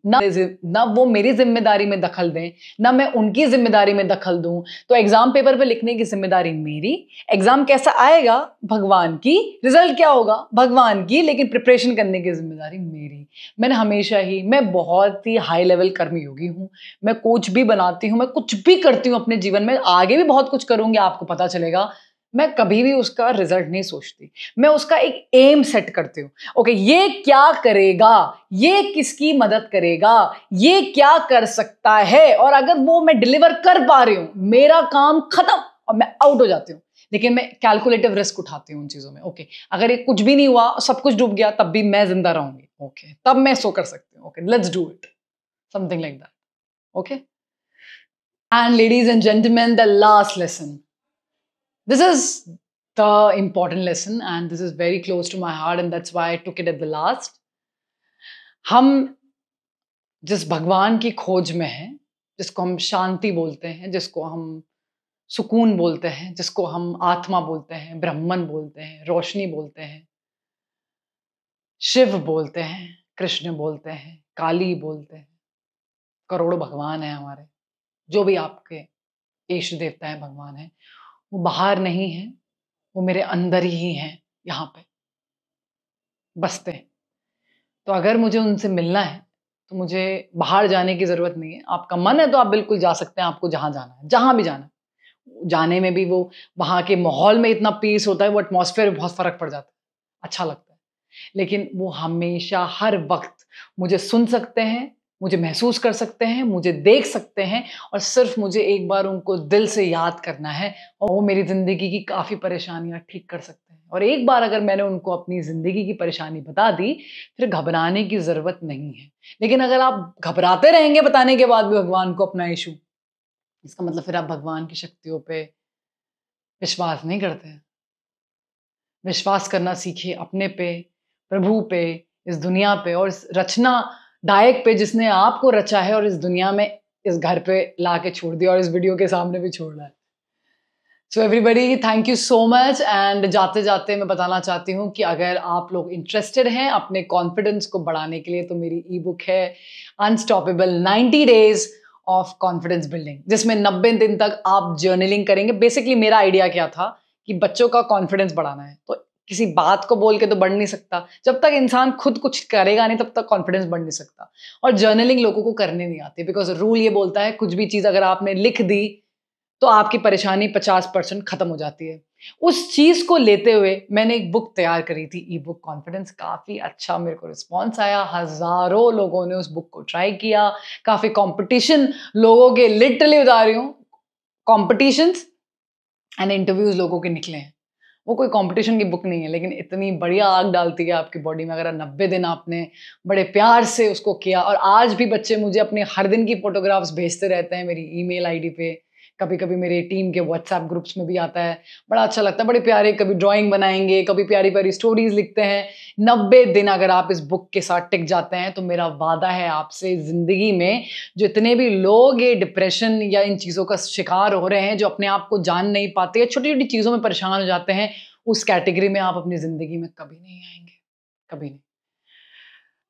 ना वो मेरी जिम्मेदारी में दखल दें, ना मैं उनकी जिम्मेदारी में दखल दूं। तो एग्जाम पेपर पे लिखने की जिम्मेदारी मेरी, एग्जाम कैसा आएगा भगवान की, रिजल्ट क्या होगा भगवान की, लेकिन प्रिपरेशन करने की जिम्मेदारी मेरी। मैंने हमेशा ही, मैं बहुत ही हाई लेवल कर्मयोगी हूँ, मैं कोच भी बनाती हूँ, मैं कुछ भी करती हूँ अपने जीवन में, आगे भी बहुत कुछ करूंगी, आपको पता चलेगा। मैं कभी भी उसका रिजल्ट नहीं सोचती, मैं उसका एक एम सेट करती हूँ। ओके, ये क्या करेगा, ये किसकी मदद करेगा, ये क्या कर सकता है, और अगर वो मैं डिलीवर कर पा रही हूँ, मेरा काम खत्म और मैं आउट हो जाती हूँ। लेकिन मैं कैलकुलेटिव रिस्क उठाती हूँ उन चीजों में। ओके, अगर ये कुछ भी नहीं हुआ, सब कुछ डूब गया, तब भी मैं जिंदा रहूंगी। ओके, तब मैं सो कर सकती हूँ। Okay, let's do it, something like that. Okay, and ladies and gentleman, the last lesson. This is the important lesson and this is very close to my heart and that's why I took it at the last. हम जिस भगवान की खोज में हैं, जिसको हम शांति बोलते हैं, जिसको हम सुकून बोलते हैं, जिसको हम आत्मा बोलते हैं, ब्रह्मन बोलते हैं, रोशनी बोलते हैं, शिव बोलते हैं, कृष्ण बोलते हैं, काली बोलते हैं, करोड़ों भगवान हैं हमारे, जो भी आपके इष्ट देवता है, भगवान है, वो बाहर नहीं है, वो मेरे अंदर ही हैं, यहाँ पे बसते हैं। तो अगर मुझे उनसे मिलना है तो मुझे बाहर जाने की ज़रूरत नहीं है। आपका मन है तो आप बिल्कुल जा सकते हैं, आपको जहाँ जाना है, जहाँ भी जाना है। जाने में भी वो वहाँ के माहौल में इतना पीस होता है, वो एटमॉस्फेयर में बहुत फ़र्क पड़ जाता है, अच्छा लगता है। लेकिन वो हमेशा हर वक़्त मुझे सुन सकते हैं, मुझे महसूस कर सकते हैं, मुझे देख सकते हैं और सिर्फ़ मुझे एक बार उनको दिल से याद करना है और वो मेरी ज़िंदगी की काफ़ी परेशानियाँ ठीक कर सकते हैं। और एक बार अगर मैंने उनको अपनी ज़िंदगी की परेशानी बता दी, फिर घबराने की ज़रूरत नहीं है। लेकिन अगर आप घबराते रहेंगे बताने के बाद भी भगवान को अपना इश्यू, इसका मतलब फिर आप भगवान की शक्तियों पे विश्वास नहीं करते हैं। विश्वास करना सीखिए अपने पे, प्रभु पे, इस दुनिया पे और इस रचनादायक पे जिसने आपको रचा है और इस दुनिया में इस घर पे ला के छोड़ दिया और इस वीडियो के सामने भी छोड़ा है। So everybody thank you so much and जाते-जाते मैं बताना चाहती हूँ कि अगर आप लोग इंटरेस्टेड हैं अपने कॉन्फिडेंस को बढ़ाने के लिए तो मेरी ई बुक है unstoppable 90 days of confidence building जिसमें 90 दिन तक आप जर्नलिंग करेंगे। बेसिकली मेरा आइडिया क्या था कि बच्चों का कॉन्फिडेंस बढ़ाना है तो किसी बात को बोल के तो बढ़ नहीं सकता। जब तक इंसान खुद कुछ करेगा नहीं तब तक कॉन्फिडेंस बढ़ नहीं सकता। और जर्नलिंग लोगों को करने नहीं आती बिकॉज रूल ये बोलता है कुछ भी चीज़ अगर आपने लिख दी तो आपकी परेशानी 50% खत्म हो जाती है। उस चीज़ को लेते हुए मैंने एक बुक तैयार करी थी ई बुक कॉन्फिडेंस। काफ़ी अच्छा मेरे को रिस्पॉन्स आया, हज़ारों लोगों ने उस बुक को ट्राई किया। काफ़ी कॉम्पिटिशन लोगों के लिटरली बता रही हूँ कॉम्पिटिशन्स एंड इंटरव्यूज़ लोगों के निकले हैं। वो कोई कॉम्पिटिशन की बुक नहीं है लेकिन इतनी बढ़िया आग डालती है आपकी बॉडी में अगर 90 दिन आपने बड़े प्यार से उसको किया। और आज भी बच्चे मुझे अपने हर दिन की फ़ोटोग्राफ्स भेजते रहते हैं मेरी ईमेल आईडी पे। कभी-कभी मेरे टीम के व्हाट्सएप ग्रुप्स में भी आता है। बड़ा अच्छा लगता है, बड़े प्यारे कभी ड्राइंग बनाएँगे, कभी प्यारी-प्यारी स्टोरीज़ लिखते हैं। 90 दिन अगर आप इस बुक के साथ टिक जाते हैं तो मेरा वादा है आपसे ज़िंदगी में जितने भी लोग ये डिप्रेशन या इन चीज़ों का शिकार हो रहे हैं, जो अपने आप को जान नहीं पाते या छोटी-छोटी चीज़ों में परेशान हो जाते हैं, उस कैटेगरी में आप अपनी ज़िंदगी में कभी नहीं आएँगे, कभी नहीं।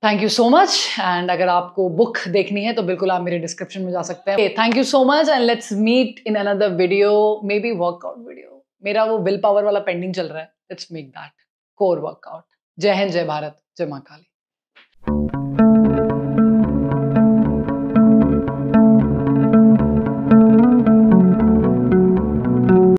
Thank you so much and अगर आपको बुक देखनी है तो बिल्कुल आप मेरे डिस्क्रिप्शन में जा सकते हैं। Thank you so much and let's meet in another video, maybe workout video. मेरा वो विल पावर वाला पेंडिंग चल रहा है। Let's make that core workout. जय हिंद, जय भारत, जय माँ काली।